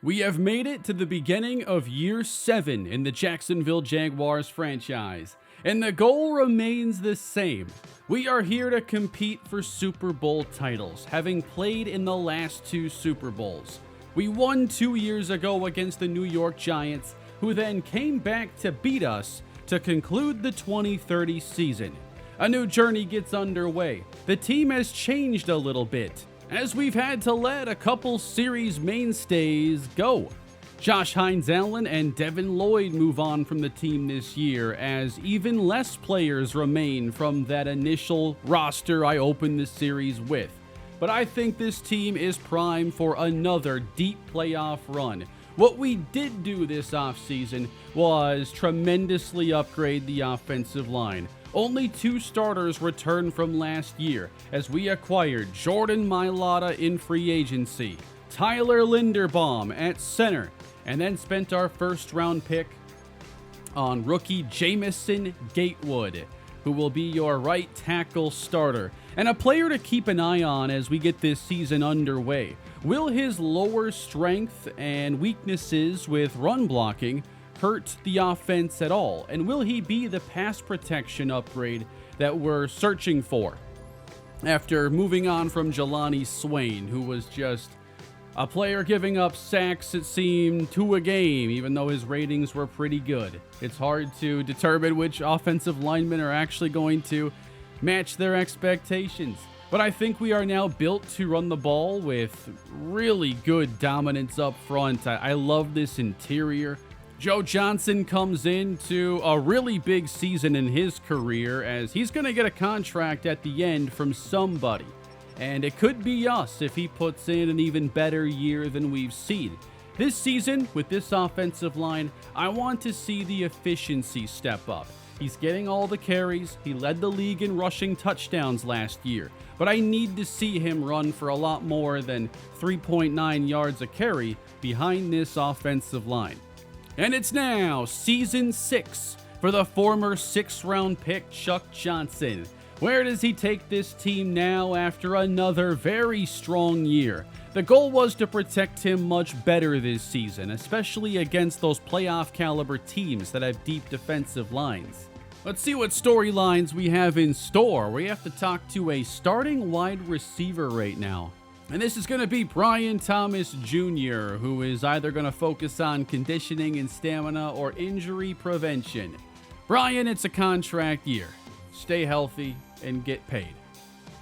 We have made it to the beginning of year 7 in the Jacksonville Jaguars franchise, and the goal remains the same. We are here to compete for Super Bowl titles, having played in the last 2 Super Bowls. We won 2 years ago against the New York Giants, who then came back to beat us to conclude the 2030 season. A new journey gets underway. The team has changed a little bit, as we've had to let a couple series mainstays go. Josh Hines-Allen and Devin Lloyd move on from the team this year, as even less players remain from that initial roster I opened the series with. But I think this team is primed for another deep playoff run. What we did do this offseason was tremendously upgrade the offensive line. Only 2 starters returned from last year, as we acquired Jordan Mailata in free agency, Tyler Linderbaum at center, and then spent our first-round pick on rookie Jamison Gatewood, who will be your right tackle starter, and a player to keep an eye on as we get this season underway. Will his lower strength and weaknesses with run blocking hurt the offense at all? And will he be the pass protection upgrade that we're searching for? After moving on from Jelani Swain, who was just a player giving up sacks, it seemed, 2 a game, even though his ratings were pretty good. It's hard to determine which offensive linemen are actually going to match their expectations. But I think we are now built to run the ball with really good dominance up front. I love this interior. Joe Johnson comes into a really big season in his career, as he's going to get a contract at the end from somebody. And it could be us if he puts in an even better year than we've seen. This season, with this offensive line, I want to see the efficiency step up. He's getting all the carries. He led the league in rushing touchdowns last year. But I need to see him run for a lot more than 3.9 yards a carry behind this offensive line. And it's now Season 6 for the former 6th-round pick Chuck Johnson. Where does he take this team now after another very strong year? The goal was to protect him much better this season, especially against those playoff-caliber teams that have deep defensive lines. Let's see what storylines we have in store. We have to talk to a starting wide receiver right now. And this is going to be Brian Thomas Jr., who is either going to focus on conditioning and stamina or injury prevention. Brian, it's a contract year. Stay healthy and get paid.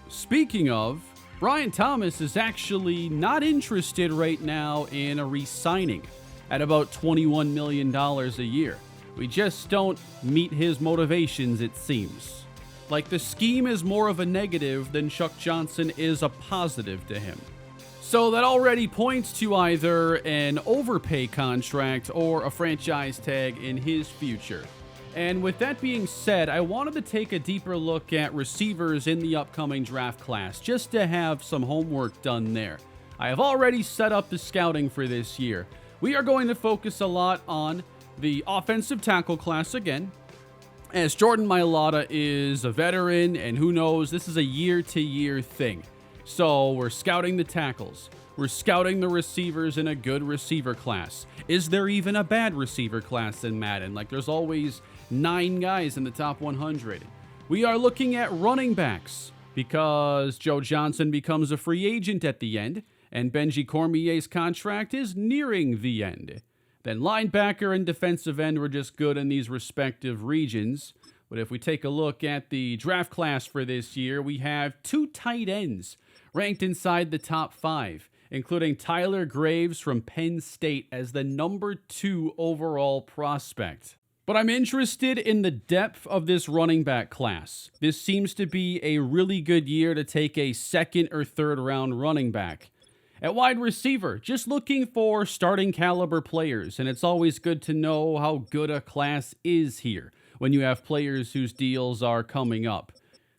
Speaking of, Brian Thomas is actually not interested right now in a re-signing at about $21 million a year. We just don't meet his motivations, it seems. Like the scheme is more of a negative than Chuck Johnson is a positive to him. So that already points to either an overpay contract or a franchise tag in his future. And with that being said, I wanted to take a deeper look at receivers in the upcoming draft class, just to have some homework done there. I have already set up the scouting for this year. We are going to focus a lot on the offensive tackle class again, as Jordan Mailata is a veteran, and who knows, this is a year-to-year thing. So we're scouting the tackles. We're scouting the receivers in a good receiver class. Is there even a bad receiver class in Madden? Like, there's always 9 guys in the top 100. We are looking at running backs, because Joe Johnson becomes a free agent at the end, and Benji Cormier's contract is nearing the end. Then linebacker and defensive end were just good in these respective regions. But if we take a look at the draft class for this year, we have 2 tight ends ranked inside the top 5, including Tyler Graves from Penn State as the number 2 overall prospect. But I'm interested in the depth of this running back class. This seems to be a really good year to take a 2nd or 3rd round running back. At wide receiver, just looking for starting caliber players, and it's always good to know how good a class is here when you have players whose deals are coming up.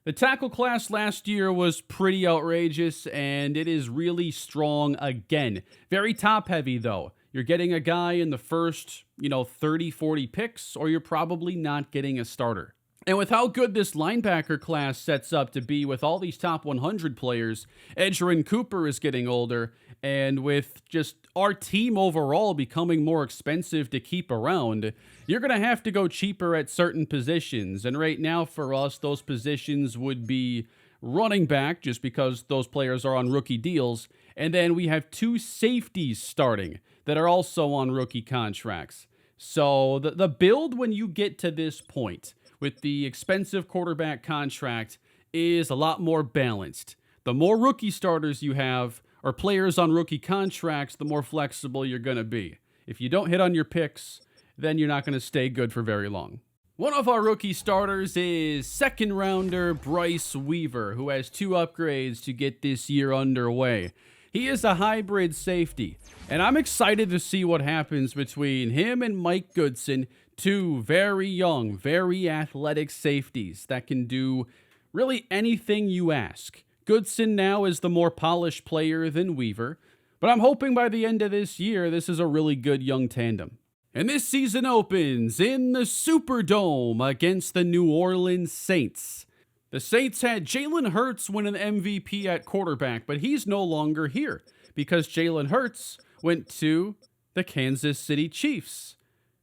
The tackle class last year was pretty outrageous, and it is really strong again. Very top-heavy, though. You're getting a guy in the first, 30, 40 picks, or you're probably not getting a starter. And with how good this linebacker class sets up to be with all these top 100 players, Edgerrin Cooper is getting older, And with just our team overall becoming more expensive to keep around, you're going to have to go cheaper at certain positions. And right now for us, those positions would be running back, just because those players are on rookie deals. And then we have 2 safeties starting that are also on rookie contracts. So the build when you get to this point with the expensive quarterback contract is a lot more balanced. The more rookie starters you have, or players on rookie contracts, the more flexible you're going to be. If you don't hit on your picks, then you're not going to stay good for very long. One of our rookie starters is second rounder Bryce Weaver, who has 2 upgrades to get this year underway. He is a hybrid safety, and I'm excited to see what happens between him and Mike Goodson, 2 very young, very athletic safeties that can do really anything you ask. Goodson now is the more polished player than Weaver, but I'm hoping by the end of this year, this is a really good young tandem. And this season opens in the Superdome against the New Orleans Saints. The Saints had Jalen Hurts win an MVP at quarterback, but he's no longer here because Jalen Hurts went to the Kansas City Chiefs.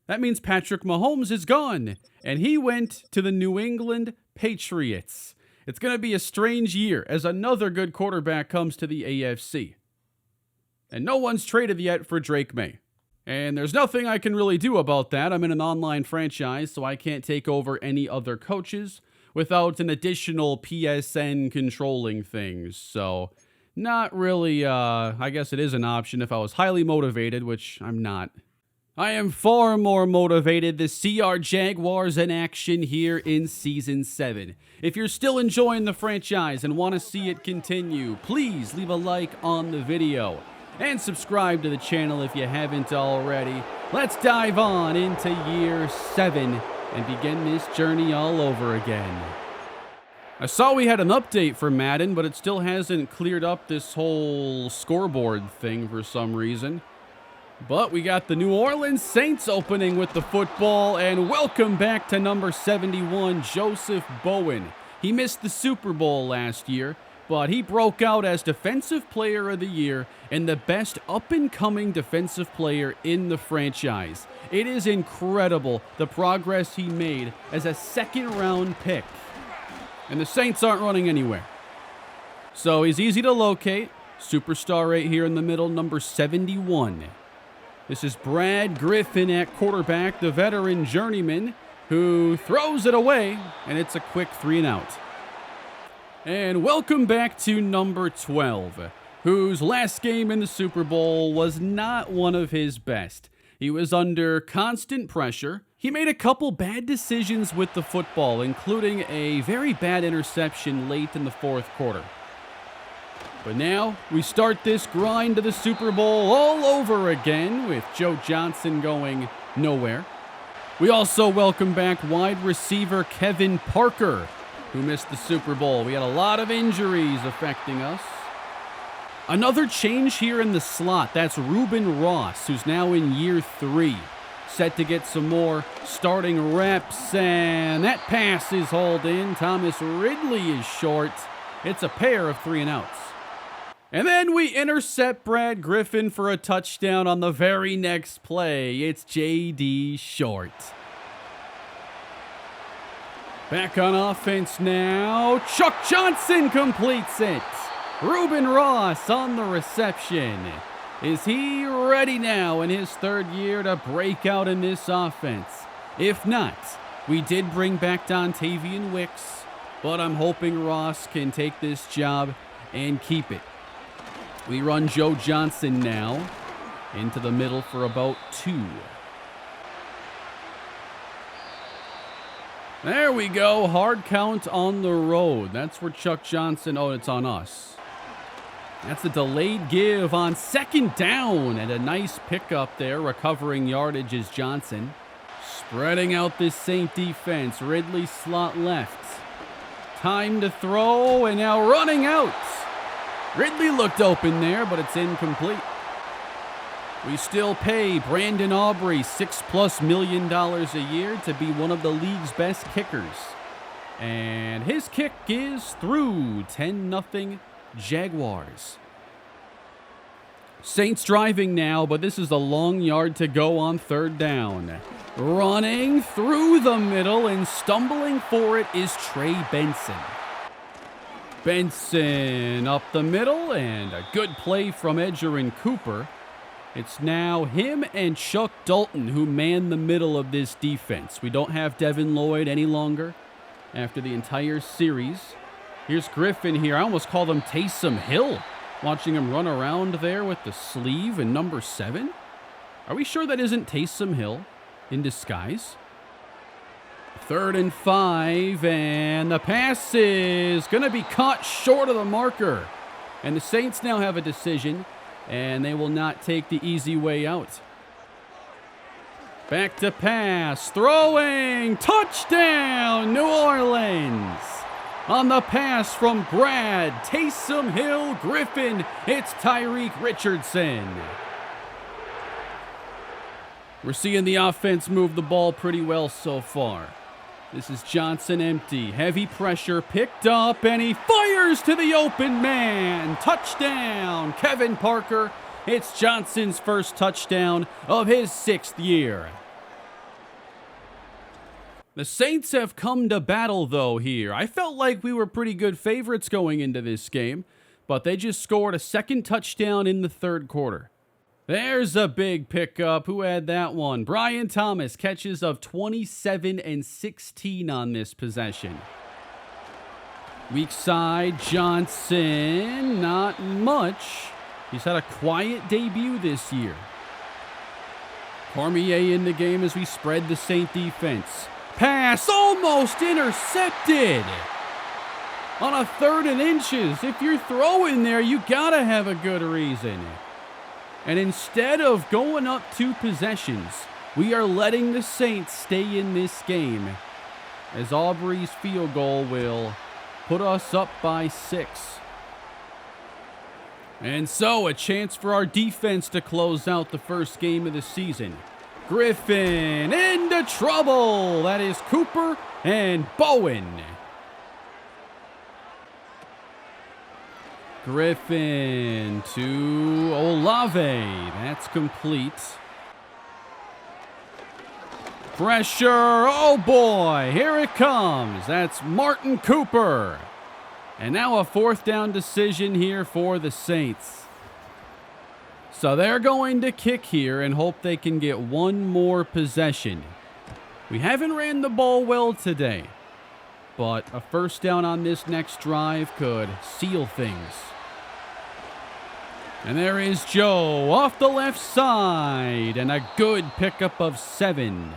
That means Patrick Mahomes is gone, and he went to the New England Patriots. It's going to be a strange year as another good quarterback comes to the AFC. And no one's traded yet for Drake May. And there's nothing I can really do about that. I'm in an online franchise, so I can't take over any other coaches without an additional PSN controlling things. So not really, I guess it is an option if I was highly motivated, which I'm not. I am far more motivated to see our Jaguars in action here in Season 7. If you're still enjoying the franchise and want to see it continue, please leave a like on the video and subscribe to the channel if you haven't already. Let's dive on into Year 7 and begin this journey all over again. I saw we had an update for Madden, but it still hasn't cleared up this whole scoreboard thing for some reason. But we got the New Orleans Saints opening with the football, and welcome back to number 71, Joseph Bowen. He missed the Super Bowl last year, but he broke out as Defensive Player of the Year and the best up-and-coming defensive player in the franchise. It is incredible the progress he made as a second-round pick. And the Saints aren't running anywhere. So he's easy to locate. Superstar right here in the middle, number 71. This is Brad Griffin at quarterback, the veteran journeyman, who throws it away, and it's a quick 3-and-out. And welcome back to number 12, whose last game in the Super Bowl was not one of his best. He was under constant pressure. He made a couple bad decisions with the football, including a very bad interception late in the 4th quarter. But now, we start this grind to the Super Bowl all over again with Joe Johnson going nowhere. We also welcome back wide receiver Kevin Parker, who missed the Super Bowl. We had a lot of injuries affecting us. Another change here in the slot. That's Reuben Ross, who's now in year 3. Set to get some more starting reps, and that pass is hauled in. Thomas Ridley is short. It's a pair of 3-and-outs. And then we intercept Brad Griffin for a touchdown on the very next play. It's J.D. Short. Back on offense now. Chuck Johnson completes it. Reuben Ross on the reception. Is he ready now in his 3rd year to break out in this offense? If not, we did bring back Dontavian Wicks, but I'm hoping Ross can take this job and keep it. We run Joe Johnson now into the middle for about 2. There we go. Hard count on the road. That's where Chuck Johnson... Oh, it's on us. That's a delayed give on 2nd down. And a nice pickup there. Recovering yardage is Johnson. Spreading out this Saint defense. Ridley slot left. Time to throw. And now running out. Ridley looked open there, but it's incomplete. We still pay Brandon Aubrey $6+ million a year to be one of the league's best kickers. And his kick is through. 10-0 Jaguars. Saints driving now, but this is a long yard to go on third down. Running through the middle and stumbling for it is Trey Benson. Benson up the middle, and a good play from Edgerrin Cooper. It's now him and Chuck Dalton who man the middle of this defense. We don't have Devin Lloyd any longer after the entire series. Here's Griffin here. I almost called him Taysom Hill, watching him run around there with the sleeve and number 7. Are we sure that isn't Taysom Hill in disguise? 3rd and 5, and the pass is going to be caught short of the marker. And the Saints now have a decision, and they will not take the easy way out. Back to pass, throwing, touchdown, New Orleans. On the pass from Brad, Taysom Hill, Griffin, it's Tyreek Richardson. We're seeing the offense move the ball pretty well so far. This is Johnson empty, heavy pressure, picked up, and he fires to the open man. Touchdown, Kevin Parker. It's Johnson's first touchdown of his 6th year. The Saints have come to battle, though, here. I felt like we were pretty good favorites going into this game, but they just scored a second touchdown in the 3rd quarter. There's a big pickup. Who had that one? Brian Thomas, catches of 27 and 16 on this possession. Weak side, Johnson, not much. He's had a quiet debut this year. Cormier in the game as we spread the Saint defense. Pass almost intercepted. On a 3rd and inches, if you're throwing there, you gotta have a good reason. And instead of going up 2 possessions, we are letting the Saints stay in this game, as Aubrey's field goal will put us up by 6. And so, a chance for our defense to close out the first game of the season. Griffin into trouble. That is Cooper and Bowen. Griffin to Olave. That's complete. Pressure. Oh boy, here it comes. That's Martin Cooper. And now a 4th down decision here for the Saints. So they're going to kick here and hope they can get one more possession. We haven't ran the ball well today, but a 1st down on this next drive could seal things. And there is Joe off the left side, and a good pickup of 7.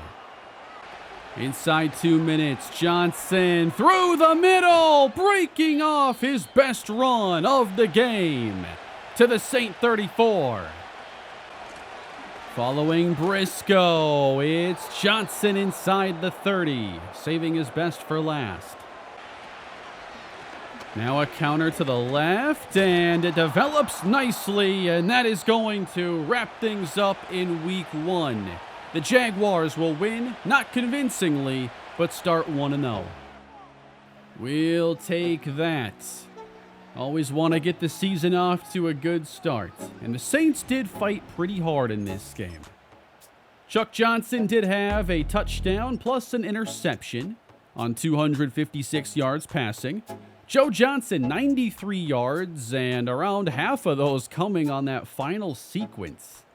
Inside 2 minutes, Johnson through the middle, breaking off his best run of the game to the Saint 34. Following Briscoe, it's Johnson inside the 30, saving his best for last. Now a counter to the left, and it develops nicely, and that is going to wrap things up in week 1. The Jaguars will win, not convincingly, but start 1-0. We'll take that. Always want to get the season off to a good start, and the Saints did fight pretty hard in this game. Chuck Johnson did have a touchdown plus an interception on 256 yards passing. Joe Johnson, 93 yards, and around half of those coming on that final sequence.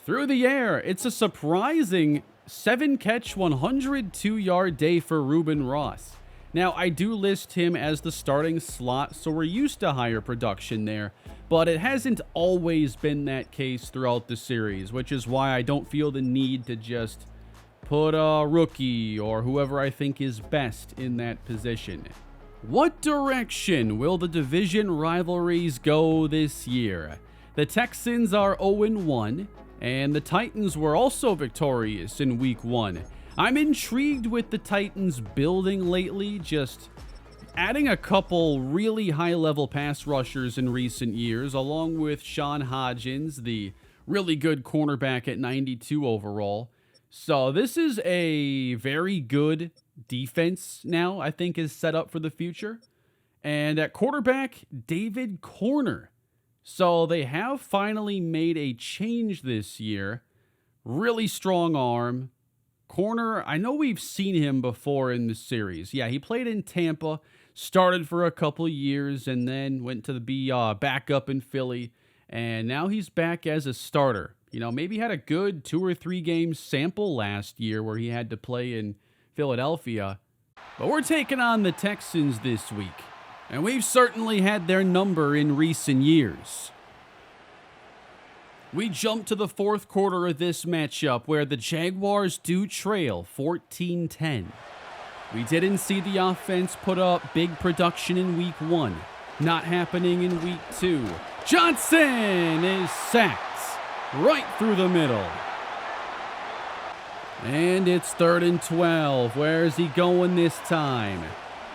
Through the air, it's a surprising 7-catch, 102-yard day for Reuben Ross. Now, I do list him as the starting slot, so we're used to higher production there, but it hasn't always been that case throughout the series, which is why I don't feel the need to just put a rookie or whoever I think is best in that position. What direction will the division rivalries go this year? The Texans are 0-1, and the Titans were also victorious in week 1. I'm intrigued with the Titans building lately, just adding a couple really high-level pass rushers in recent years, along with Sean Hodgins, the really good cornerback at 92 overall. So this is a very good defense now, I think, is set up for the future. And at quarterback, David Corner. So they have finally made a change this year. Really strong arm. Corner, I know we've seen him before in the series. Yeah, he played in Tampa, started for a couple years, and then went to be backup in Philly. And now he's back as a starter. You know, maybe had a good 2 or 3 game sample last year where he had to play in Philadelphia. But we're taking on the Texans this week. And we've certainly had their number in recent years. We jump to the fourth quarter of this matchup where the Jaguars do trail 14-10. We didn't see the offense put up big production in week 1. Not happening in week 2. Johnson is sacked right through the middle. And it's 3rd and 12. Where's he going this time?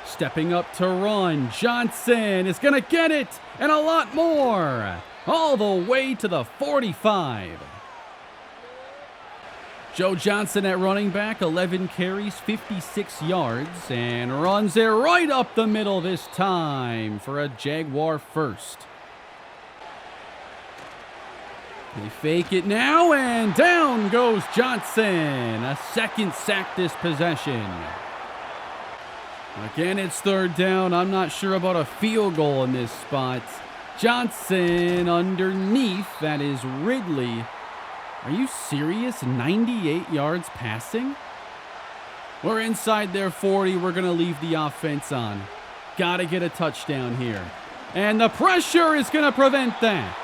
Stepping up to run. Johnson is going to get it and a lot more. All the way to the 45. Joe Johnson at running back, 11 carries, 56 yards, and runs it right up the middle this time for a Jaguar first. They fake it now, and down goes Johnson. A second sack this possession. Again, it's 3rd down. I'm not sure about a field goal in this spot. Johnson underneath. That is Ridley. Are you serious? 98 yards passing? We're inside their 40. We're going to leave the offense on. Got to get a touchdown here. And the pressure is going to prevent that.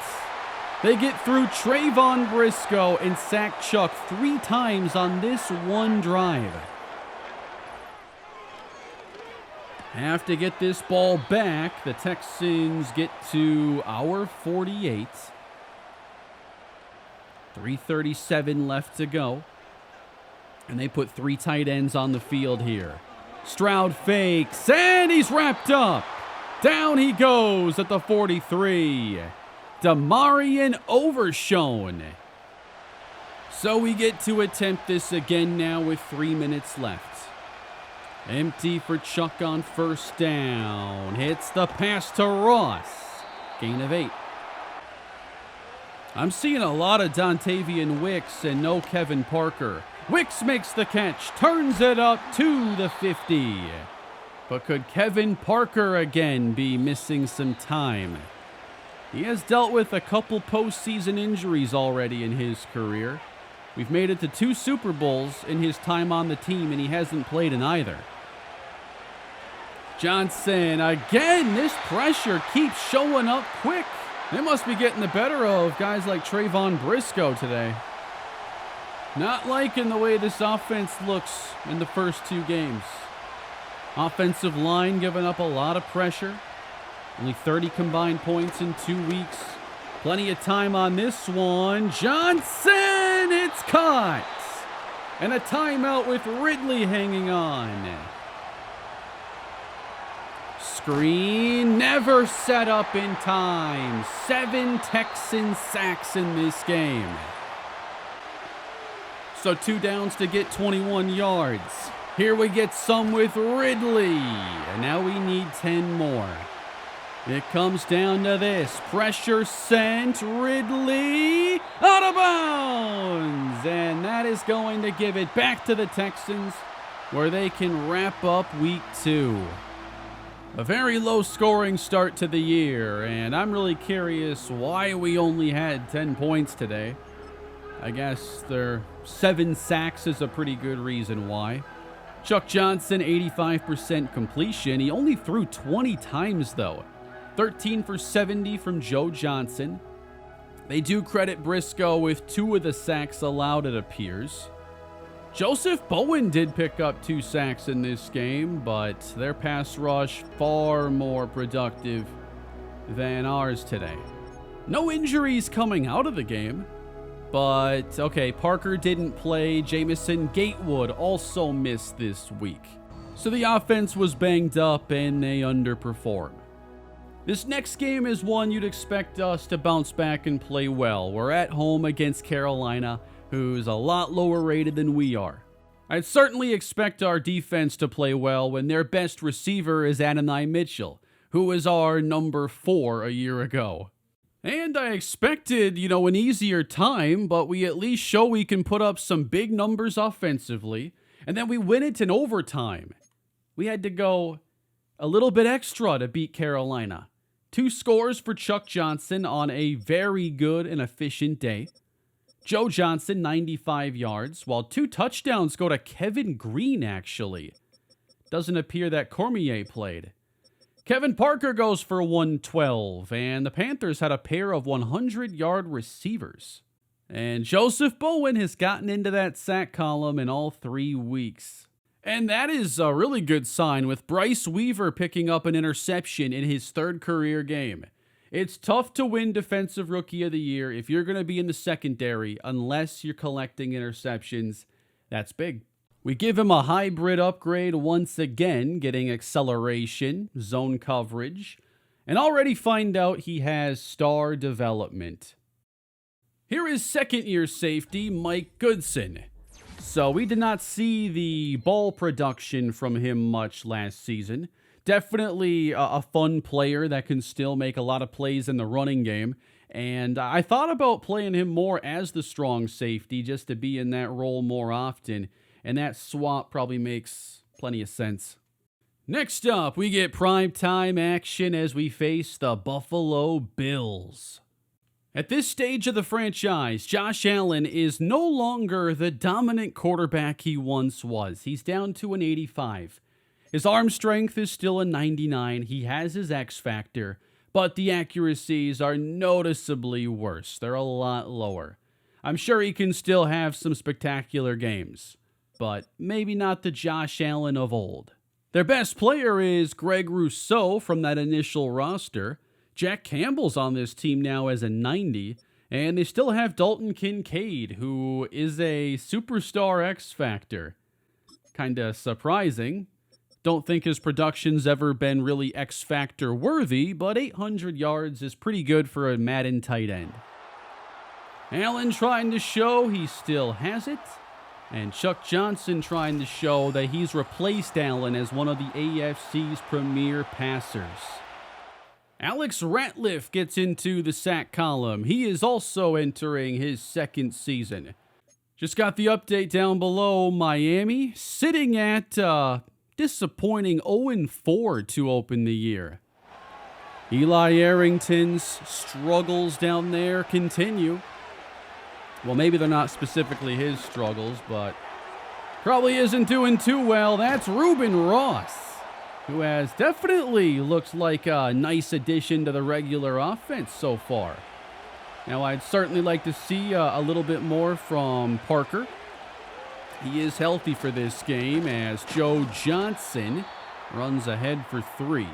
They get through Trayvon Briscoe and sack Chuck 3 times on this one drive. Have to get this ball back. The Texans get to our 48. 3:37 left to go. And they put 3 tight ends on the field here. Stroud fakes, and he's wrapped up. Down he goes at the 43. Demarion Overshown. So we get to attempt this again now with 3 minutes left. Empty for Chuck on 1st down. Hits the pass to Ross. Gain of 8. I'm seeing a lot of Dontavian Wicks and no Kevin Parker. Wicks makes the catch, turns it up to the 50. But could Kevin Parker again be missing some time? He has dealt with a couple postseason injuries already in his career. We've made it to 2 Super Bowls in his time on the team, and he hasn't played in either. Johnson, again, this pressure keeps showing up quick. They must be getting the better of guys like Trayvon Briscoe today. Not liking the way this offense looks in the first 2 games. Offensive line giving up a lot of pressure. Only 30 combined points in 2 weeks. Plenty of time on this one. Johnson, it's caught. And a timeout with Ridley hanging on. Screen never set up in time. 7 Texan sacks in this game. So 2 downs to get 21 yards. Here we get some with Ridley. And now we need 10 more. It comes down to this. Pressure sent. Ridley out of bounds. And that is going to give it back to the Texans, where they can wrap up week 2. A very low scoring start to the year, and I'm really curious why we only had 10 points today. I guess their 7 sacks is a pretty good reason why. Chuck Johnson, 85% completion. He only threw 20 times though. 13 for 70 from Joe Johnson. They do credit Briscoe with 2 of the sacks allowed, it appears. Joseph Bowen did pick up 2 sacks in this game, but their pass rush far more productive than ours today. No injuries coming out of the game, but okay, Parker didn't play. Jamison Gatewood also missed this week. So the offense was banged up and they underperformed. This next game is one you'd expect us to bounce back and play well. We're at home against Carolina, who's a lot lower rated than we are. I'd certainly expect our defense to play well when their best receiver is Adonai Mitchell, who was our number 4 a year ago. And I expected, an easier time, but we at least show we can put up some big numbers offensively, and then we win it in overtime. We had to go a little bit extra to beat Carolina. 2 scores for Chuck Johnson on a very good and efficient day. Joe Johnson, 95 yards, while 2 touchdowns go to Kevin Green, actually. Doesn't appear that Cormier played. Kevin Parker goes for 112, and the Panthers had a pair of 100-yard receivers. And Joseph Bowen has gotten into that sack column in all 3 weeks. And that is a really good sign, with Bryce Weaver picking up an interception in his 3rd career game. It's tough to win Defensive Rookie of the Year if you're going to be in the secondary unless you're collecting interceptions. That's big. We give him a hybrid upgrade once again, getting acceleration, zone coverage, and already find out he has star development. Here is second-year safety Mike Goodson. So we did not see the ball production from him much last season. Definitely a fun player that can still make a lot of plays in the running game. And I thought about playing him more as the strong safety just to be in that role more often. And that swap probably makes plenty of sense. Next up, we get primetime action as we face the Buffalo Bills. At this stage of the franchise, Josh Allen is no longer the dominant quarterback he once was. He's down to an 85. His arm strength is still a 99. He has his X factor, but the accuracies are noticeably worse. They're a lot lower. I'm sure he can still have some spectacular games, but maybe not the Josh Allen of old. Their best player is Greg Rousseau from that initial roster. Jack Campbell's on this team now as a 90, and they still have Dalton Kincaid, who is a superstar X Factor. Kinda surprising. Don't think his production's ever been really X Factor worthy, but 800 yards is pretty good for a Madden tight end. Allen trying to show he still has it, and Chuck Johnson trying to show that he's replaced Allen as one of the AFC's premier passers. Alex Ratliff gets into the sack column. He is also entering his 2nd season. Just got the update down below. Miami sitting at disappointing 0-4 to open the year. Eli Arrington's struggles down there continue. Well, maybe they're not specifically his struggles, but probably isn't doing too well. That's Reuben Ross, who has definitely looked like a nice addition to the regular offense so far. Now, I'd certainly like to see a little bit more from Parker. He is healthy for this game as Joe Johnson runs ahead for 3.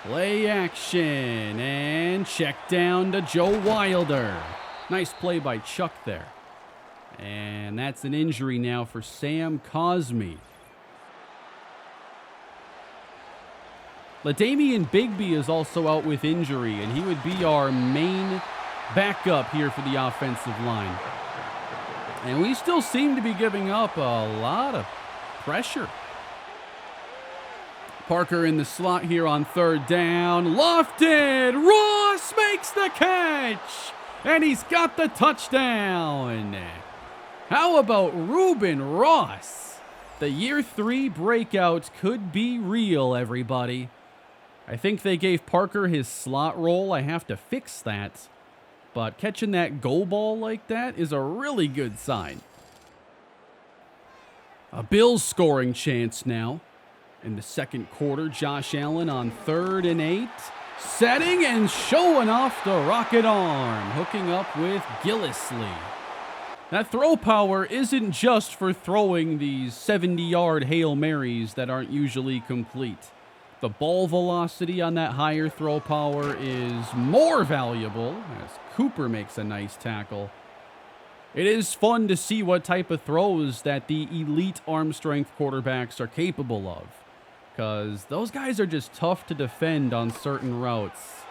Play action and check down to Joe Wilder. Nice play by Chuck there. And that's an injury now for Sam Cosmi. LaDamian Bigby is also out with injury, and he would be our main backup here for the offensive line. And we still seem to be giving up a lot of pressure. Parker in the slot here on 3rd down. Lofted! Ross makes the catch! And he's got the touchdown! How about Reuben Ross? The year 3 breakout could be real, everybody. I think they gave Parker his slot role. I have to fix that. But catching that goal ball like that is a really good sign. A Bills scoring chance now. In the 2nd quarter, Josh Allen on 3rd and 8. Setting and showing off the rocket arm. Hooking up with Gillislee. That throw power isn't just for throwing these 70-yard Hail Marys that aren't usually complete. The ball velocity on that higher throw power is more valuable as Cooper makes a nice tackle. It is fun to see what type of throws that the elite arm strength quarterbacks are capable of, because those guys are just tough to defend on certain routes.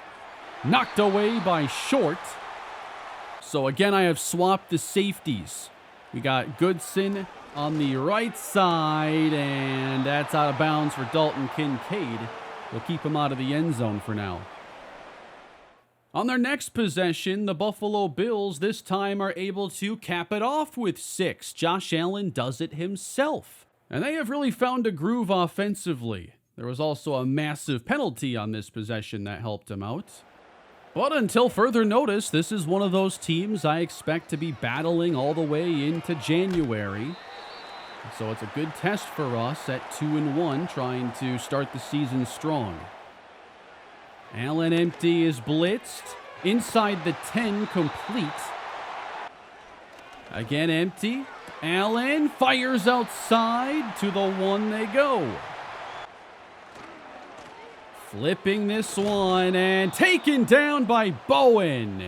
Knocked away by Short. So again, I have swapped the safeties. We got Goodson on the right side, and that's out of bounds for Dalton Kincaid. We'll keep him out of the end zone for now. On their next possession, the Buffalo Bills this time are able to cap it off with 6. Josh Allen does it himself. And they have really found a groove offensively. There was also a massive penalty on this possession that helped him out. But until further notice, this is one of those teams I expect to be battling all the way into January. So it's a good test for us at 2-1, trying to start the season strong. Allen empty is blitzed. Inside the 10, complete. Again empty. Allen fires outside. To the 1 they go. Flipping this one and taken down by Bowen.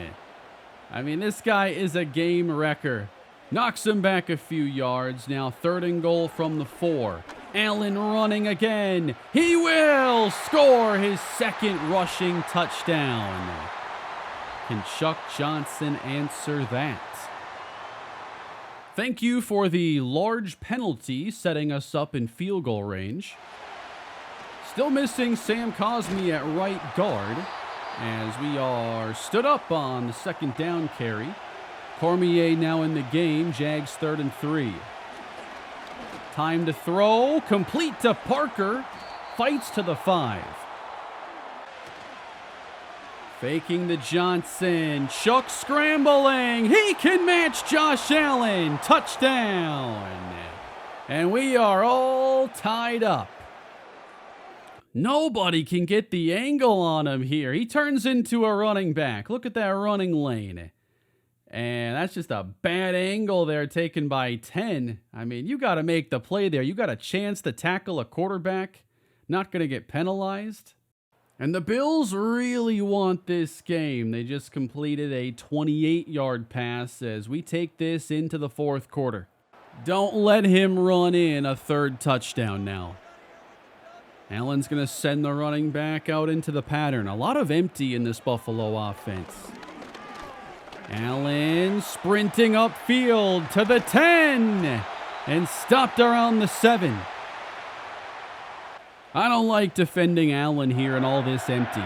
I mean, this guy is a game wrecker. Knocks him back a few yards. Now 3rd and goal from the 4. Allen running again. He will score his 2nd rushing touchdown. Can Chuck Johnson answer that? Thank you for the large penalty setting us up in field goal range. Still missing Sam Cosmi at right guard as we are stood up on the 2nd down carry. Cormier now in the game. Jags 3rd and 3. Time to throw. Complete to Parker. Fights to the 5. Faking the Johnson. Chuck scrambling. He can match Josh Allen. Touchdown. And we are all tied up. Nobody can get the angle on him here. He turns into a running back. Look at that running lane. And that's just a bad angle there taken by 10. I mean, you got to make the play there. You got a chance to tackle a quarterback. Not going to get penalized. And the Bills really want this game. They just completed a 28-yard pass as we take this into the 4th quarter. Don't let him run in a 3rd touchdown now. Allen's going to send the running back out into the pattern. A lot of empty in this Buffalo offense. Allen sprinting upfield to the 10 and stopped around the 7. I don't like defending Allen here in all this empty.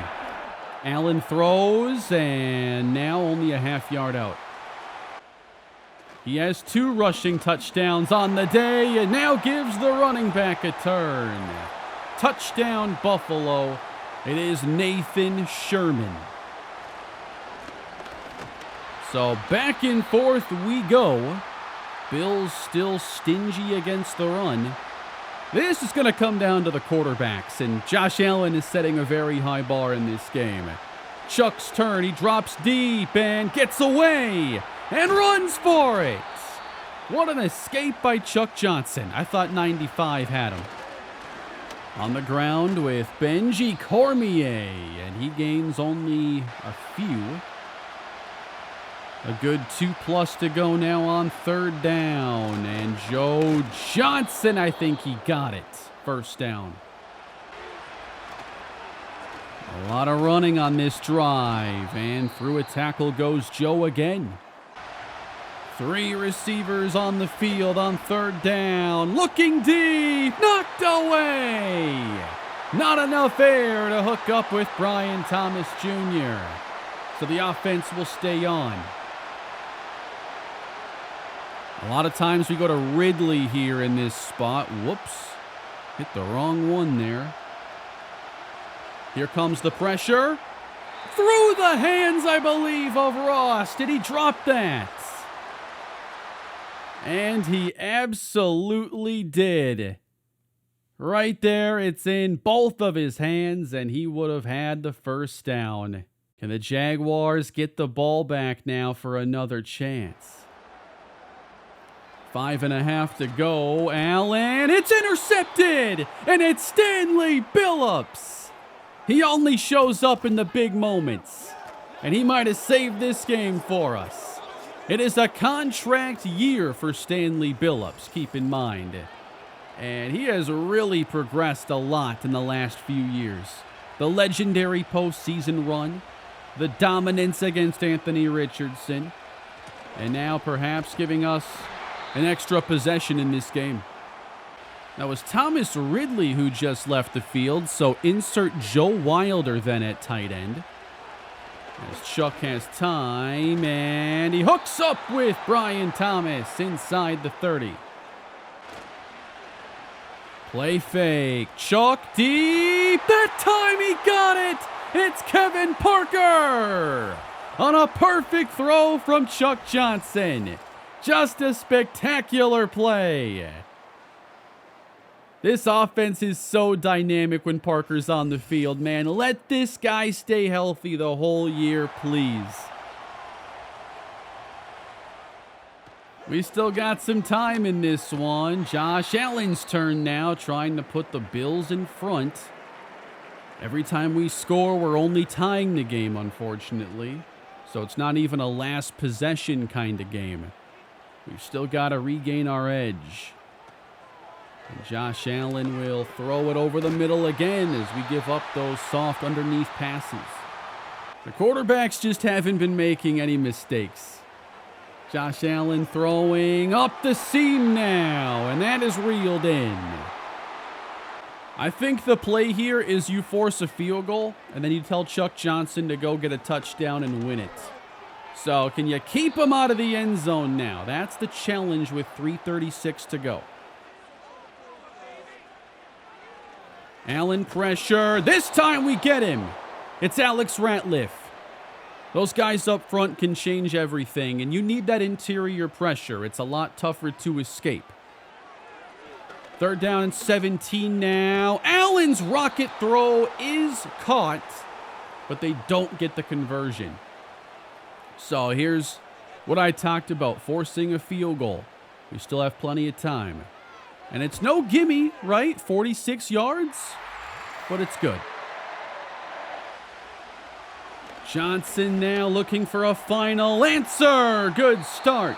Allen throws and now only a half-yard out. He has 2 rushing touchdowns on the day and now gives the running back a turn. Touchdown Buffalo. It is Nathan Sherman. So back and forth we go. Bills still stingy against the run. This is going to come down to the quarterbacks, and Josh Allen is setting a very high bar in this game. Chuck's turn. He drops deep and gets away and runs for it. What an escape by Chuck Johnson. I thought 95 had him. On the ground with Benji Cormier, and he gains only a few. A good 2+ to go now on 3rd down. And Joe Johnson, I think he got it. 1st down. A lot of running on this drive. And through a tackle goes Joe again. 3 receivers on the field on 3rd down. Looking deep. Knocked away. Not enough air to hook up with Brian Thomas Jr. So the offense will stay on. A lot of times we go to Ridley here in this spot. Whoops. Hit the wrong one there. Here comes the pressure. Through the hands, I believe, of Ross. Did he drop that? And he absolutely did. Right there, it's in both of his hands, and he would have had the 1st down. Can the Jaguars get the ball back now for another chance? 5.5 to go. Allen, it's intercepted, and it's Stanley Billups. He only shows up in the big moments, and he might have saved this game for us. It is a contract year for Stanley Billups, keep in mind. And he has really progressed a lot in the last few years. The legendary postseason run, the dominance against Anthony Richardson, and now perhaps giving us an extra possession in this game. That was Thomas Ridley who just left the field, so insert Joe Wilder then at tight end. As Chuck has time, and he hooks up with Brian Thomas inside the 30. Play fake. Chuck deep. That time he got it. It's Kevin Parker on a perfect throw from Chuck Johnson. Just a spectacular play. This offense is so dynamic when Parker's on the field, man. Let this guy stay healthy the whole year, please. We still got some time in this one. Josh Allen's turn now, trying to put the Bills in front. Every time we score, we're only tying the game, unfortunately. So it's not even a last possession kind of game. We've still got to regain our edge. And Josh Allen will throw it over the middle again as we give up those soft underneath passes. The quarterbacks just haven't been making any mistakes. Josh Allen throwing up the seam now, and that is reeled in. I think the play here is you force a field goal, and then you tell Chuck Johnson to go get a touchdown and win it. So can you keep him out of the end zone now? That's the challenge with 3:36 to go. Allen pressure. This time we get him. It's Alex Ratliff. Those guys up front can change everything, and you need that interior pressure. It's a lot tougher to escape. 3rd down and 17 now. Allen's rocket throw is caught, but they don't get the conversion. So here's what I talked about, forcing a field goal. We still have plenty of time. And it's no gimme, right? 46 yards, but it's good. Johnson now looking for a final answer. Good start.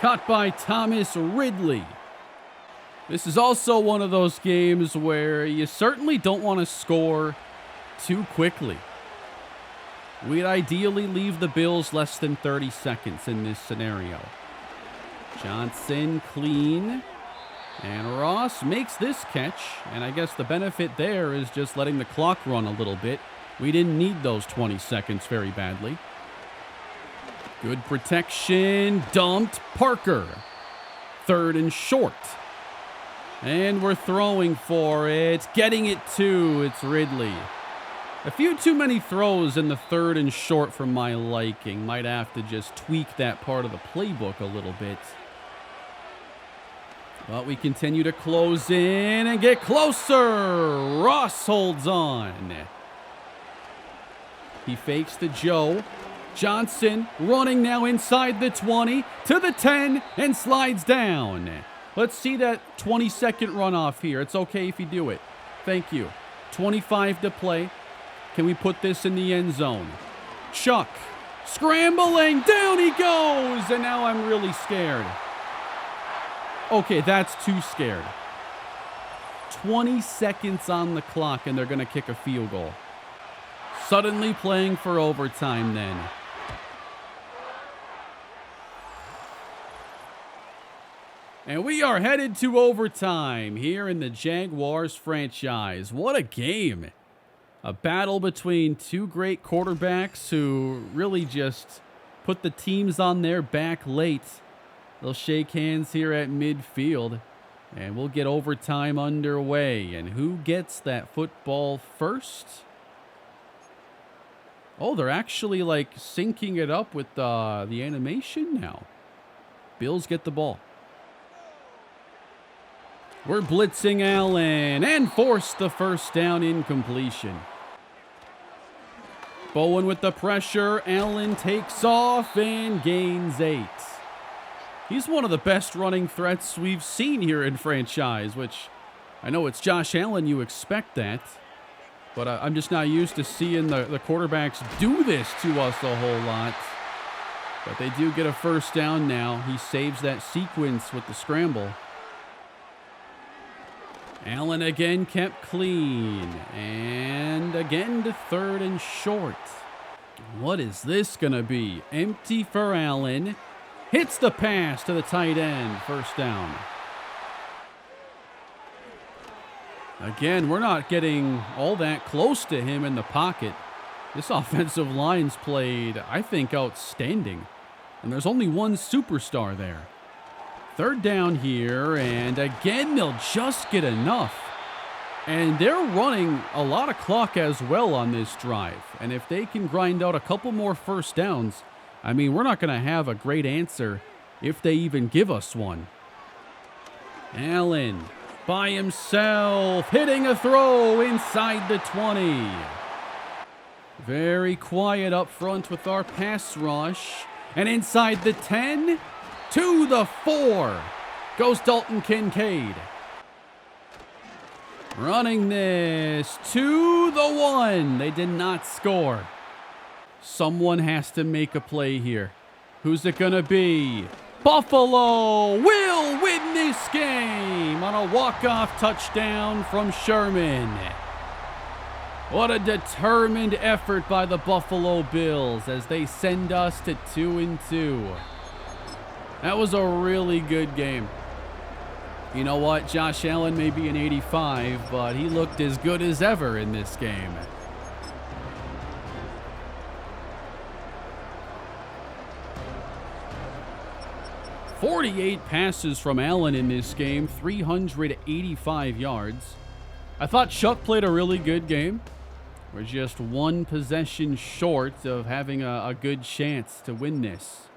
Caught by Thomas Ridley. This is also one of those games where you certainly don't want to score too quickly. We'd ideally leave the Bills less than 30 seconds in this scenario. Johnson clean. And Ross makes this catch. And I guess the benefit there is just letting the clock run a little bit. We didn't need those 20 seconds very badly. Good protection. Dumped. Parker. 3rd and short. And we're throwing for it. Getting it to. It's Ridley. A few too many throws in the 3rd and short for my liking. Might have to just tweak that part of the playbook a little bit. But we continue to close in and get closer. Ross holds on. He fakes to Joe. Johnson running now inside the 20 to the 10 and slides down. Let's see that 20-second runoff here. It's okay if you do it. Thank you. 25 to play. Can we put this in the end zone? Chuck scrambling. Down he goes. And now I'm really scared. Okay, that's too scared. 20 seconds on the clock, and they're going to kick a field goal. Suddenly playing for overtime then. And we are headed to overtime here in the Jaguars franchise. What a game. A battle between two great quarterbacks who really just put the teams on their back late. They'll shake hands here at midfield, and we'll get overtime underway. And who gets that football first? Oh, they're actually like syncing it up with the animation now. Bills get the ball. We're blitzing Allen and force the first down incompletion. Bowen with the pressure. Allen takes off and gains 8. He's one of the best running threats we've seen here in franchise, which I know it's Josh Allen, you expect that. But I'm just not used to seeing the quarterbacks do this to us a whole lot. But they do get a first down now. He saves that sequence with the scramble. Allen again kept clean. And again to 3rd and short. What is this going to be? Empty for Allen. Hits the pass to the tight end. First down. Again, we're not getting all that close to him in the pocket. This offensive line's played, I think, outstanding. And there's only one superstar there. Third down here, and again, they'll just get enough. And they're running a lot of clock as well on this drive. And if they can grind out a couple more first downs, I mean, we're not going to have a great answer if they even give us one. Allen by himself, hitting a throw inside the 20. Very quiet up front with our pass rush. And inside the 10, to the 4, goes Dalton Kincaid. Running this to the 1. They did not score. Someone has to make a play here. Who's it going to be? Buffalo will win this game on a walk-off touchdown from Sherman. What a determined effort by the Buffalo Bills as they send us to 2-2. That was a really good game. You know what? Josh Allen may be an 85, but he looked as good as ever in this game. "48 passes from Allen in this game, 385 yards. I thought Chuck played a really good game. We're just one possession short of having a good chance to win this.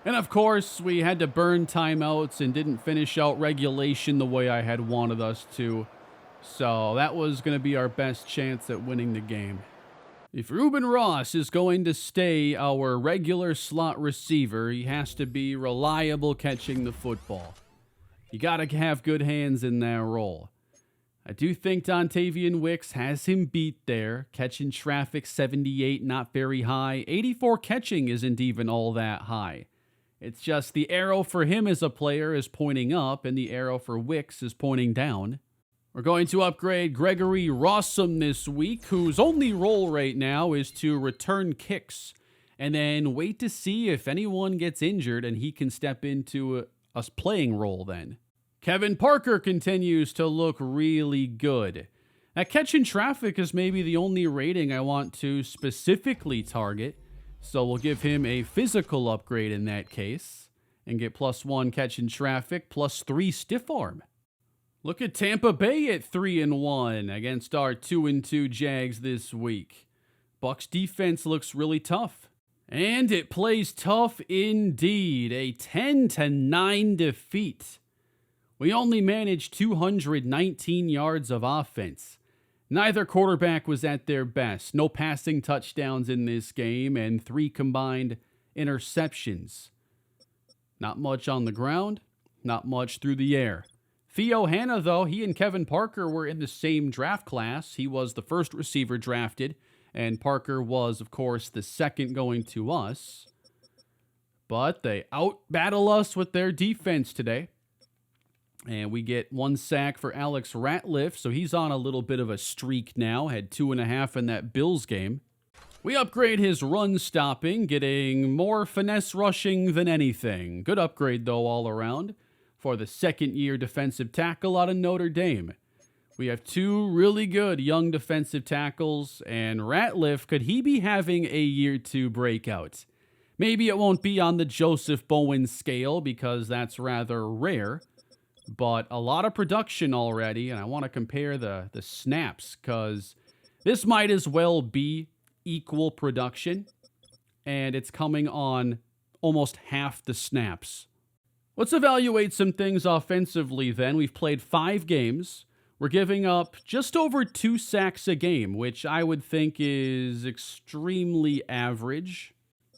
And of course, we had to burn timeouts and didn't finish out regulation the way I had wanted us to. So that was going to be our best chance at winning the game. If Reuben Ross is going to stay our regular slot receiver, he has to be reliable catching the football. You got to have good hands in that role. I do think Dontavian Wicks has him beat there. Catching traffic, 78, not very high. 84 catching isn't even all that high. It's just the arrow for him as a player is pointing up, and the arrow for Wicks is pointing down. We're going to upgrade Gregory Rossum this week, whose only role right now is to return kicks, and then wait to see if anyone gets injured and he can step into a playing role then. Kevin Parker continues to look really good. Now, catching traffic is maybe the only rating I want to specifically target, so we'll give him a physical upgrade in that case and get +1 catching traffic, +3 stiff arm. Look at Tampa Bay at 3-1 against our 2-2 Jags this week. Bucs defense looks really tough. And it plays tough indeed. A 10-9 defeat. We only managed 219 yards of offense. Neither quarterback was at their best. No passing touchdowns in this game and 3 combined interceptions. Not much on the ground, not much through the air. Theo Hanna, though, he and Kevin Parker were in the same draft class. He was the first receiver drafted, and Parker was, of course, the second going to us. But they out-battle us with their defense today. And we get 1 sack for Alex Ratliff, so he's on a little bit of a streak now. Had 2.5 in that Bills game. We upgrade his run stopping, getting more finesse rushing than anything. Good upgrade, though, all around for the second-year defensive tackle out of Notre Dame. We have 2 really good young defensive tackles, and Ratliff, could he be having a year 2 breakout? Maybe it won't be on the Joseph Bowen scale because that's rather rare. But a lot of production already, and I want to compare the snaps because this might as well be equal production, and it's coming on almost half the snaps. Let's evaluate some things offensively then. We've played 5 games. We're giving up just over 2 sacks a game, which I would think is extremely average.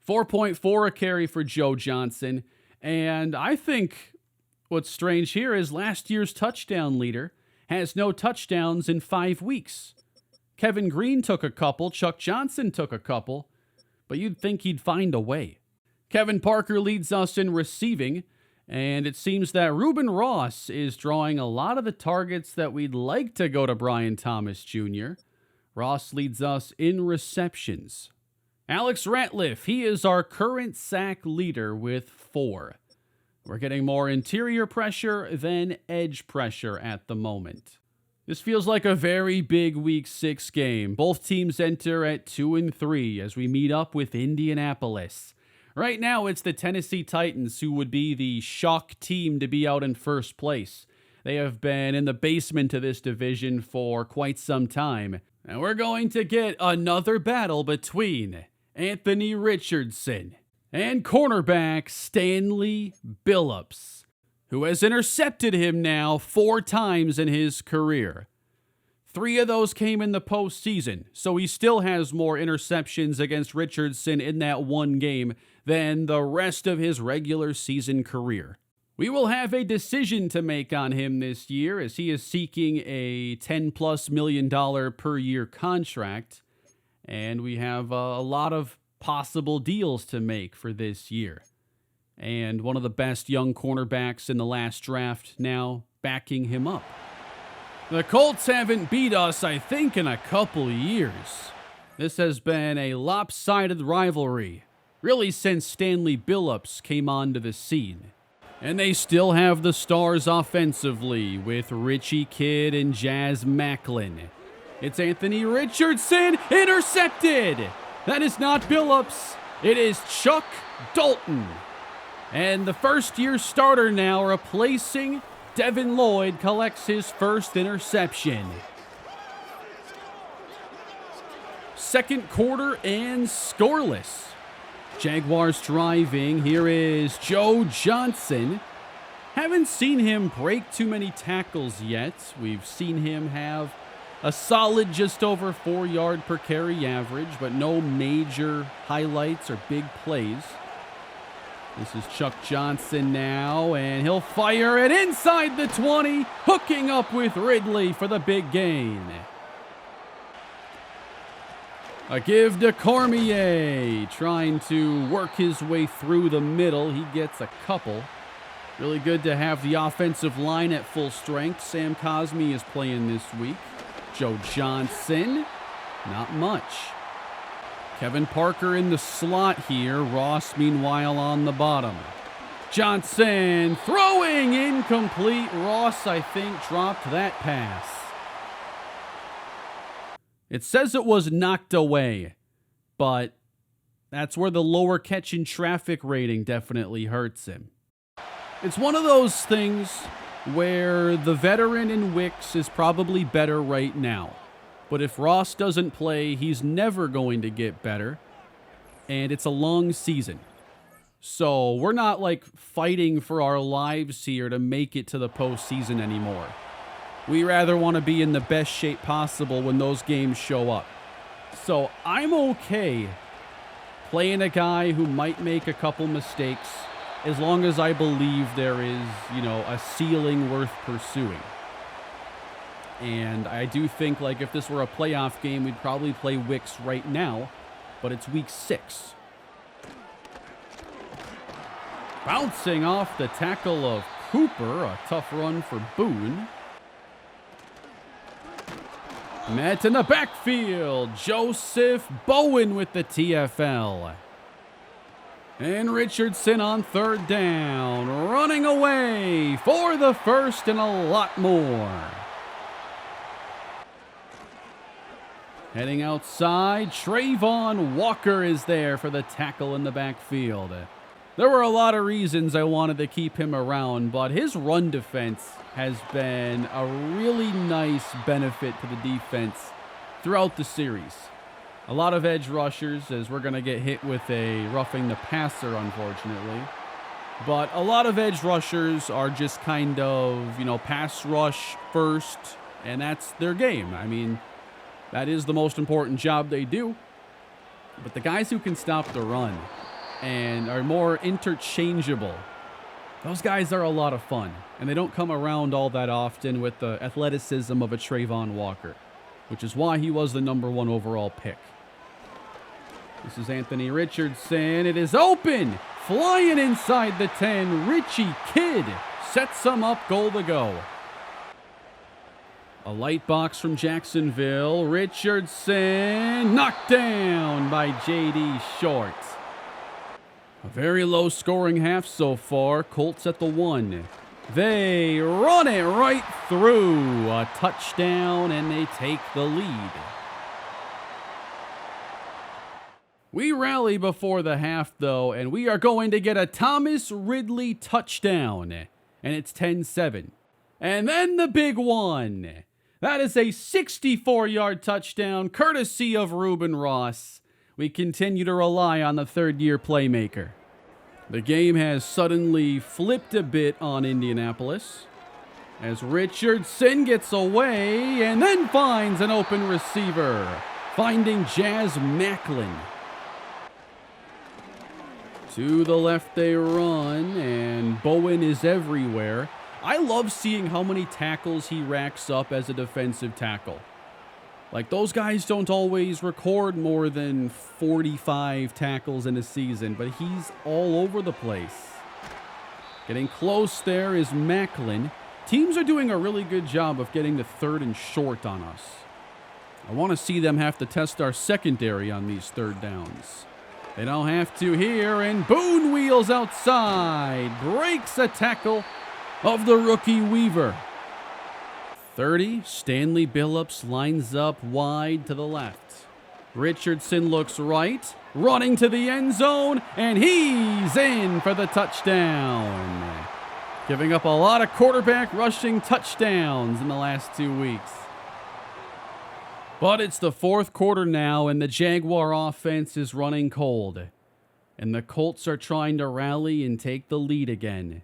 4.4 a carry for Joe Johnson, and I think what's strange here is last year's touchdown leader has no touchdowns in 5 weeks. Kevin Green took a couple, Chuck Johnson took a couple, but you'd think he'd find a way. Kevin Parker leads us in receiving, and it seems that Reuben Ross is drawing a lot of the targets that we'd like to go to Brian Thomas Jr. Ross leads us in receptions. Alex Ratliff, he is our current sack leader with 4. We're getting more interior pressure than edge pressure at the moment. This feels like a very big Week 6 game. Both teams enter at 2-3 as we meet up with Indianapolis. Right now, it's the Tennessee Titans who would be the shock team to be out in first place. They have been in the basement of this division for quite some time. And we're going to get another battle between Anthony Richardson and cornerback Stanley Billups, who has intercepted him now 4 times in his career. 3 of those came in the postseason, so he still has more interceptions against Richardson in that one game than the rest of his regular season career. We will have a decision to make on him this year as he is seeking a $10+ million per year contract, and we have a lot of possible deals to make for this year. And one of the best young cornerbacks in the last draft now backing him up. The Colts haven't beat us, I think, in a couple years. This has been a lopsided rivalry, really since Stanley Billups came onto the scene. And they still have the stars offensively with Richie Kidd and Jazz Macklin. It's Anthony Richardson, intercepted! That is not Billups, it is Chuck Dalton. And the first-year starter now replacing Devin Lloyd collects his first interception. Second quarter and scoreless. Jaguars driving. Here is Joe Johnson. Haven't seen him break too many tackles yet. We've seen him have a solid just over 4 yard per carry average, but no major highlights or big plays. This is Chuck Johnson now, and he'll fire it inside the 20, hooking up with Ridley for the big gain. A give to Cormier, trying to work his way through the middle. He gets a couple. Really good to have the offensive line at full strength. Sam Cosmi is playing this week. Joe Johnson, not much. Kevin Parker in the slot here. Ross, meanwhile, on the bottom. Johnson throwing incomplete. Ross, I think, dropped that pass. It says it was knocked away, but that's where the lower catch in traffic rating definitely hurts him. It's one of those things where the veteran in Wicks is probably better right now. But if Ross doesn't play, he's never going to get better. And it's a long season. So we're not like fighting for our lives here to make it to the postseason anymore. We rather want to be in the best shape possible when those games show up. So I'm okay playing a guy who might make a couple mistakes as long as I believe there is, a ceiling worth pursuing. And I do think, like, if this were a playoff game, we'd probably play Wicks right now, but it's week 6. Bouncing off the tackle of Cooper, a tough run for Boone. Met in the backfield, Joseph Bowen with the TFL. And Richardson on 3rd down, running away for the first and a lot more. Heading outside, Trayvon Walker is there for the tackle in the backfield. There were a lot of reasons I wanted to keep him around, but his run defense has been a really nice benefit to the defense throughout the series. A lot of edge rushers, as we're going to get hit with a roughing the passer, unfortunately. But a lot of edge rushers are just kind of, pass rush first, and that's their game. I mean, that is the most important job they do. But the guys who can stop the run and are more interchangeable, those guys are a lot of fun. And they don't come around all that often with the athleticism of a Trayvon Walker, which is why he was the #1 overall pick. This is Anthony Richardson. It is open. Flying inside the 10. Richie Kidd sets them up, goal to go. A light box from Jacksonville. Richardson knocked down by J.D. Short. A very low scoring half so far. Colts at the 1. They run it right through. A touchdown, and they take the lead. We rally before the half, though, and we are going to get a Thomas Ridley touchdown. And it's 10-7. And then the big one. That is a 64-yard touchdown, courtesy of Reuben Ross. We continue to rely on the third-year playmaker. The game has suddenly flipped a bit on Indianapolis as Richardson gets away and then finds an open receiver, finding Jazz Macklin. To the left they run, and Bowen is everywhere. I love seeing how many tackles he racks up as a defensive tackle. Like, those guys don't always record more than 45 tackles in a season, but he's all over the place. Getting close there is Macklin. Teams are doing a really good job of getting the third and short on us. I want to see them have to test our secondary on these third downs. They don't have to here, and Boone wheels outside, breaks a tackle of the rookie Weaver. 30, Stanley Billups lines up wide to the left. Richardson looks right, running to the end zone, and he's in for the touchdown. Giving up a lot of quarterback rushing touchdowns in the last 2 weeks. But it's the fourth quarter now, and the Jaguar offense is running cold. And the Colts are trying to rally and take the lead again.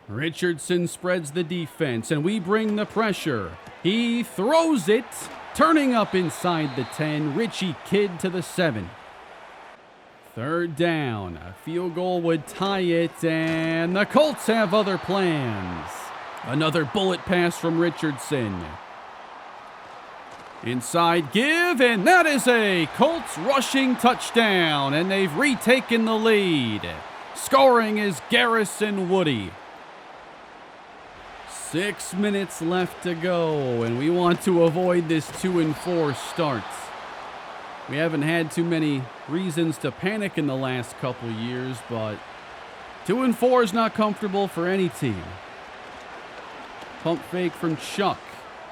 Richardson spreads the defense, and we bring the pressure. He throws it, turning up inside the 10. Richie Kidd to the 7. Third down. A field goal would tie it, and the Colts have other plans. Another bullet pass from Richardson. Inside give, and that is a Colts rushing touchdown, and they've retaken the lead. Scoring is Garrison Woody. 6 minutes left to go, and we want to avoid this 2-4 start. We haven't had too many reasons to panic in the last couple years, but 2-4 is not comfortable for any team. Pump fake from Chuck.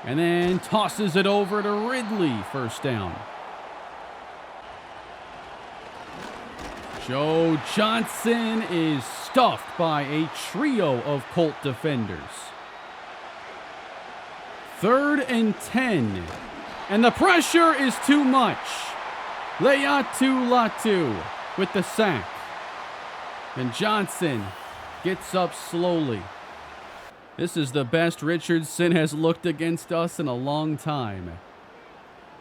And then tosses it over to Ridley, first down. Joe Johnson is stuffed by a trio of Colt defenders. 3rd and 10. And the pressure is too much. Leatu Latu with the sack. And Johnson gets up slowly. This is the best Richardson has looked against us in a long time.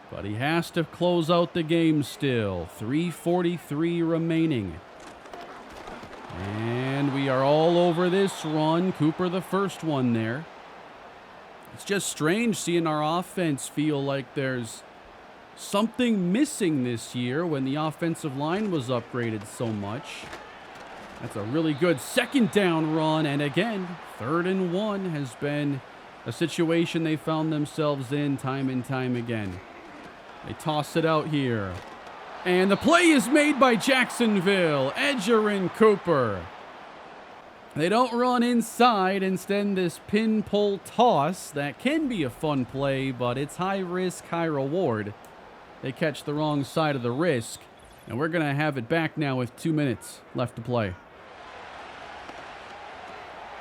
But he has to close out the game still. 3:43 remaining. And we are all over this run. Cooper the first one there. It's just strange seeing our offense feel like there's something missing this year when the offensive line was upgraded so much. That's a really good second down run, and again, 3rd and 1 has been a situation they found themselves in time and time again. They toss it out here. And the play is made by Jacksonville. Edgerrin Cooper. They don't run inside. Instead, this pin pull toss that can be a fun play, but it's high risk, high reward. They catch the wrong side of the risk, and we're going to have it back now with 2 minutes left to play.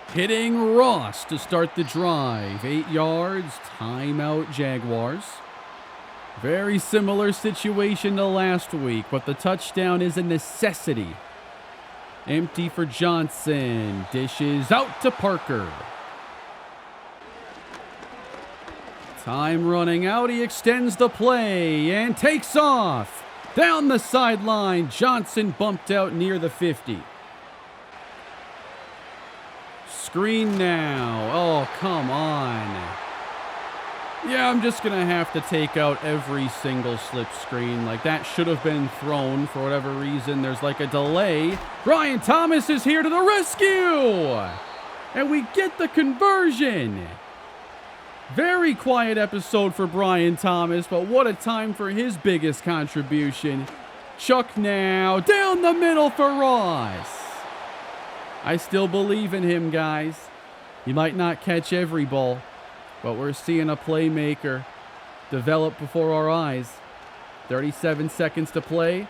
Hitting Ross to start the drive. 8 yards, timeout Jaguars. Very similar situation to last week, but the touchdown is a necessity. Empty for Johnson. Dishes out to Parker. Time running out. He extends the play and takes off. Down the sideline. Johnson bumped out near the 50. Screen now. Oh, come on. Yeah, I'm just going to have to take out every single slip screen. Like, that should have been thrown for whatever reason. There's like a delay. Brian Thomas is here to the rescue. And we get the conversion. Very quiet episode for Brian Thomas, but what a time for his biggest contribution. Chuck now. Down the middle for Ross. I still believe in him, guys. He might not catch every ball, but we're seeing a playmaker develop before our eyes. 37 seconds to play.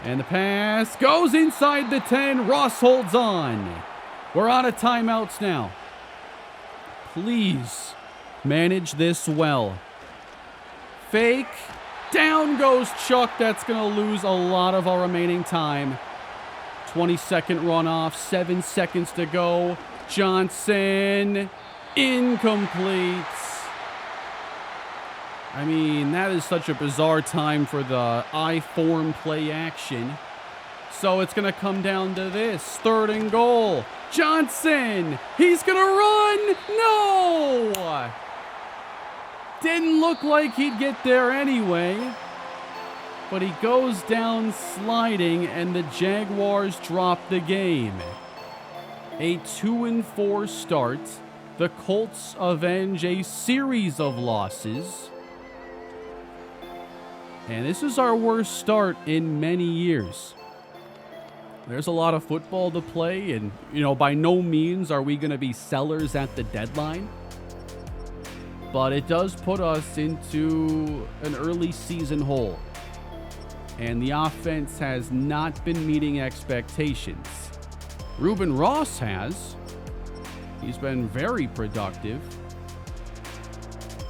And the pass goes inside the 10. Ross holds on. We're out of timeouts now. Please manage this well. Fake. Down goes Chuck. That's going to lose a lot of our remaining time. 20-second runoff. 7 seconds to go. Johnson. Incomplete. I mean, that is such a bizarre time for the I-form play action. So it's going to come down to this. 3rd and goal. Johnson. He's going to run. No. Didn't look like he'd get there anyway. But he goes down sliding, and the Jaguars drop the game. A 2-4 start. The Colts avenge a series of losses. And this is our worst start in many years. There's a lot of football to play, and, by no means are we going to be sellers at the deadline. But it does put us into an early season hole. And the offense has not been meeting expectations. Reuben Ross has. He's been very productive.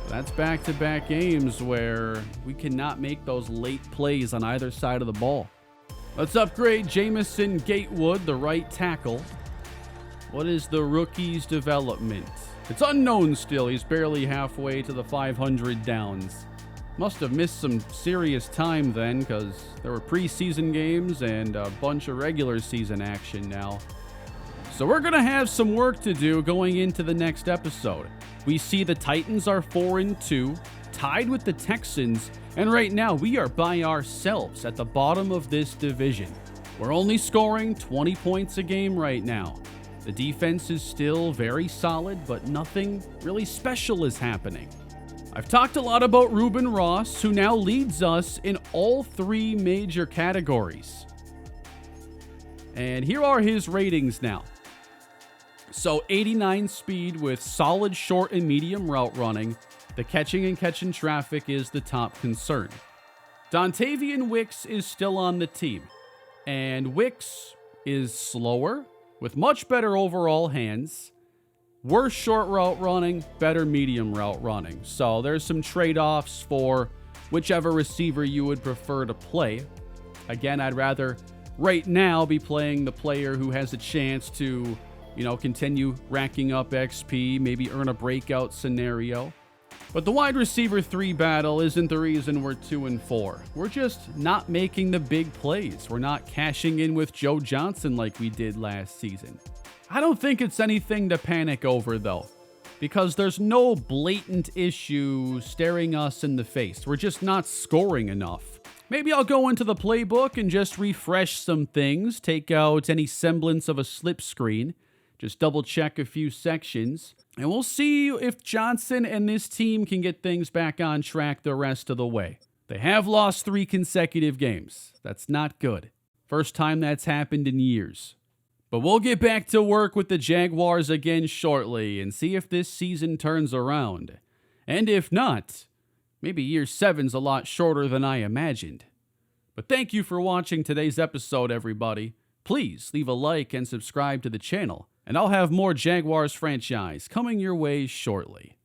That's back-to-back games where we cannot make those late plays on either side of the ball. Let's upgrade Jamison Gatewood, the right tackle. What is the rookie's development? It's unknown still. He's barely halfway to the 500 downs. Must have missed some serious time then, because there were preseason games and a bunch of regular season action now. So we're going to have some work to do going into the next episode. We see the Titans are 4-2, tied with the Texans, and right now we are by ourselves at the bottom of this division. We're only scoring 20 points a game right now. The defense is still very solid, but nothing really special is happening. I've talked a lot about Reuben Ross, who now leads us in all 3 major categories. And here are his ratings now. So 89 speed with solid short and medium route running. The catching and catching traffic is the top concern. Dontavian Wicks is still on the team. And Wicks is slower, with much better overall hands. Worse short route running, better medium route running. So there's some trade-offs for whichever receiver you would prefer to play. Again, I'd rather right now be playing the player who has a chance to, continue racking up XP, maybe earn a breakout scenario. But the wide receiver 3 battle isn't the reason we're 2-4. We're just not making the big plays. We're not cashing in with Joe Johnson like we did last season. I don't think it's anything to panic over, though, because there's no blatant issue staring us in the face. We're just not scoring enough. Maybe I'll go into the playbook and just refresh some things, take out any semblance of a slip screen, just double check a few sections, and we'll see if Johnson and this team can get things back on track the rest of the way. They have lost 3 consecutive games. That's not good. First time that's happened in years. But we'll get back to work with the Jaguars again shortly and see if this season turns around. And if not, maybe year 7's a lot shorter than I imagined. But thank you for watching today's episode, everybody. Please leave a like and subscribe to the channel, and I'll have more Jaguars franchise coming your way shortly.